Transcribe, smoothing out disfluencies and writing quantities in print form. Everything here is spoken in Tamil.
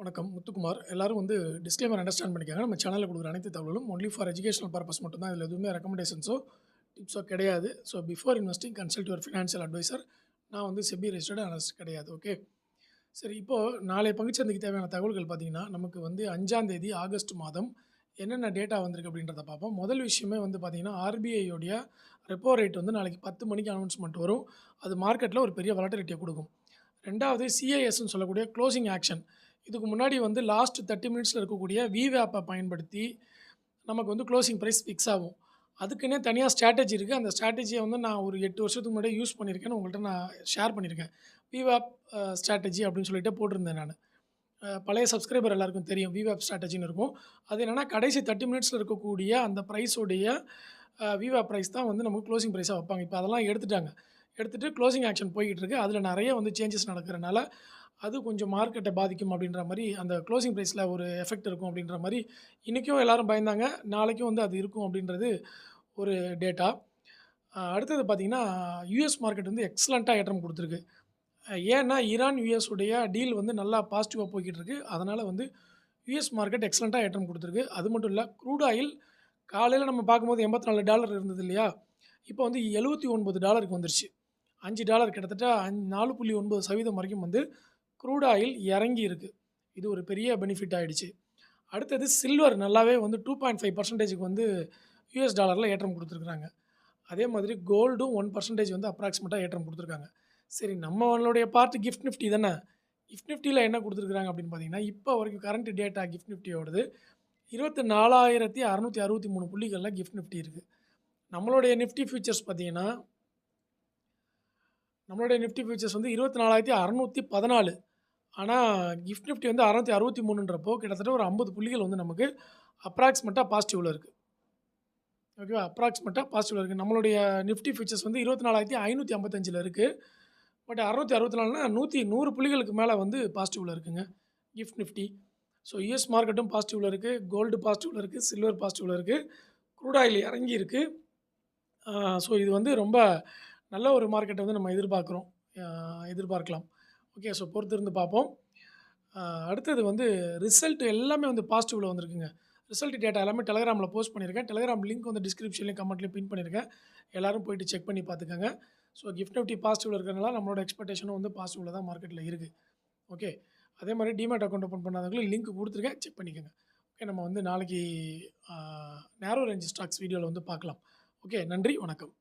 வணக்கம் முத்துக்குமார். எல்லாரும் டிஸ்க்ளைமர் அண்டர்ஸ்டாண்ட் பண்ணிக்கோங்க. நம்ம சேனலில் கொடுக்குற அனைத்து தகவலும் ஒன்லி ஃபார் எஜுகேஷனல் பர்பஸ் மட்டும் தான். இதில் எதுவுமே ரெக்கமெண்டேஷன்ஸோ டிப்ஸோ கிடையாது. So before investing consult your financial advisor. நான் செபி ரெஜிஸ்டர்டு அனலிஸ்ட் கிடையாது. ஓகே, சரி. இப்போது நாளைய பங்குச்சந்தைக்கு தேவையான தகவல்கள் பார்த்தீங்கன்னா, நமக்கு 5ஆம் தேதி ஆகஸ்ட் மாதம் என்னென்ன டேட்டா வந்திருக்கு அப்படின்றத பார்ப்போம். முதல் விஷயமே பார்த்தீங்கன்னா, ஆர்பிஐயோடைய ரெப்போ ரேட் நாளைக்கு 10 மணிக்கு அனௌன்ஸ்மெண்ட் வரும். அது மார்க்கெட்டில் ஒரு பெரிய வாலட்டிலிட்டியை கொடுக்கும். ரெண்டாவது சிஐஎஸ்ன்னு சொல்லக்கூடிய க்ளோசிங் ஆக்ஷன். இதுக்கு முன்னாடி லாஸ்ட் 30 மினிட்ஸில் இருக்கக்கூடிய விவேப்பை பயன்படுத்தி நமக்கு க்ளோசிங் ப்ரைஸ் ஃபிக்ஸ் ஆகும். அதுக்குன்னே தனியாக ஸ்ட்ராட்டஜி இருக்குது. அந்த ஸ்ட்ராட்டஜியை நான் ஒரு 8 வருஷத்துக்கு முன்னாடியே யூஸ் பண்ணியிருக்கேன்னு உங்கள்கிட்ட நான் ஷேர் பண்ணியிருக்கேன். விவேப் ஸ்ட்ராட்டஜி அப்படின்னு சொல்லிட்டு போட்டிருந்தேன் நான். பழைய சப்ஸ்கிரைபர் எல்லாருக்கும் தெரியும் விவேப் ஸ்ட்ராட்டஜின்னு இருக்கும். அது என்னென்னா, கடைசி 30 மினிட்ஸில் இருக்கக்கூடிய அந்த ப்ரைஸோடைய விவேப் ப்ரைஸ் தான் நமக்கு க்ளோசிங் ப்ரைஸாக வைப்பாங்க. இப்போ அதெல்லாம் எடுத்துகிட்டு க்ளோசிங் ஆக்ஷன் போய்கிட்டு இருக்குது. அதில் நிறைய சேஞ்சஸ் நடக்கிறனால அது கொஞ்சம் மார்க்கெட்டை பாதிக்கும் அப்படின்ற மாதிரி, அந்த க்ளோசிங் ப்ரைஸில் ஒரு எஃபெக்ட் இருக்கும் அப்படின்ற மாதிரி இன்றைக்கும் எல்லோரும் பயந்தாங்க. நாளைக்கும் அது இருக்கும் அப்படின்றது ஒரு டேட்டா. அடுத்தது பார்த்திங்கன்னா, யூஎஸ் மார்க்கெட் எக்ஸலண்ட்டாக ஏற்றம் கொடுத்துருக்கு. ஏன்னா ஈரான் யூஎஸ் உடைய டீல் நல்லா பாசிட்டிவாக போய்கிட்டு இருக்குது. அதனால் யூஎஸ் மார்க்கெட் எக்ஸலண்ட்டாக ஏற்றம் கொடுத்துருக்கு. அது மட்டும் இல்லை, க்ரூட் ஆயில் காலையில் நம்ம பார்க்கும்போது $84 இருந்தது இல்லையா, இப்போ $79 வந்துருச்சு. $5 கிட்டத்தட்ட 4.9% வரைக்கும் க்ரூட் ஆயில் இறங்கி இருக்குது. இது ஒரு பெரிய பெனிஃபிட் ஆகிடுச்சு. அடுத்தது சில்வர் நல்லாவே 2.5% யூஎஸ் டாலரில் ஏற்றம் கொடுத்துருக்குறாங்க. அதே மாதிரி கோல்டும் 1% அப்ராக்சிமேட்டாக ஏற்றம் கொடுத்துருக்காங்க. சரி, நம்மளுடைய பார்ட் கிஃப்ட் நிஃப்டி தானே. கிஃப்ட் நிஃப்டியில் என்ன கொடுத்துருக்குறாங்க அப்படின்னு பார்த்தீங்கன்னா, இப்போ வரைக்கும் கரண்ட் டேட்டா கிஃப்ட் நிஃப்டியோடது 24,663 புள்ளிகளில் கிஃப்ட் நிஃப்டி இருக்குது. நம்மளுடைய நிஃப்டி ஃபியூச்சர்ஸ் பார்த்தீங்கன்னா, நம்மளுடைய நிஃப்டி ஃபியூச்சர்ஸ் 24,614. ஆனால் கிஃப்ட் நிஃப்டி 663ன்றப்போ கிட்டத்தட்ட ஒரு 50 புள்ளிகள் நமக்கு அப்ராக்சிமேட்டாக பாசிட்டிவில் இருக்குது. ஓகேவா, அப்ராக்சிமேட்டாக பாசிட்டிவில் இருக்குது. நம்மளுடைய நிஃப்டி ஃபியூச்சர்ஸ் 24,555 இருக்குது. பட் 664னா 100 புள்ளிகளுக்கு மேலே பாசிட்டிவில் இருக்குங்க கிஃப்ட் நிஃப்டி. ஸோ யூஎஸ் மார்க்கெட்டும் பாசிட்டிவில் இருக்குது, கோல்டு பாசிட்டிவில் இருக்குது, சில்வர் பாசிட்டிவில் இருக்குது, க்ரூட் ஆயில் இறங்கி இருக்குது. ஸோ இது ரொம்ப நல்ல ஒரு மார்க்கெட்டை நம்ம எதிர்பார்க்கலாம். ஓகே, ஸோ பொறுத்து இருந்து பார்ப்போம். அடுத்தது ரிசல்ட் எல்லாமே பாசிட்டிவில் வந்திருக்குங்க. ரிசல்ட் டேட்டா எல்லாமே டெலகிராமில் போஸ்ட் பண்ணியிருக்கேன். டெலகிராம் லிங்க் டிஸ்கிரிப்ஷன்லேயும் கமெண்ட்லேயும் பின் பண்ணியிருக்கேன். எல்லோரும் போய்ட்டு செக் பண்ணி பார்த்துக்கோங்க. ஸோ கிஃப்ட் நிஃப்டி பாசிட்டிவில் இருக்கிறனால நம்மளோட எக்ஸ்பெக்டேஷனும் பாசிட்டிவில் தான் மார்க்கெட்டில் இருக்குது. ஓகே, அதே மாதிரி டிமேட் அக்கௌண்ட் ஓப்பன் பண்ணாதவங்களுக்கு லிங்க் கொடுத்துருக்கேன், செக் பண்ணிக்கோங்க. ஓகே, நம்ம நாளைக்கு நேரோ ரேஞ்ச் ஸ்டாக்ஸ் வீடியோவில் பார்க்கலாம். ஓகே, நன்றி, வணக்கம்.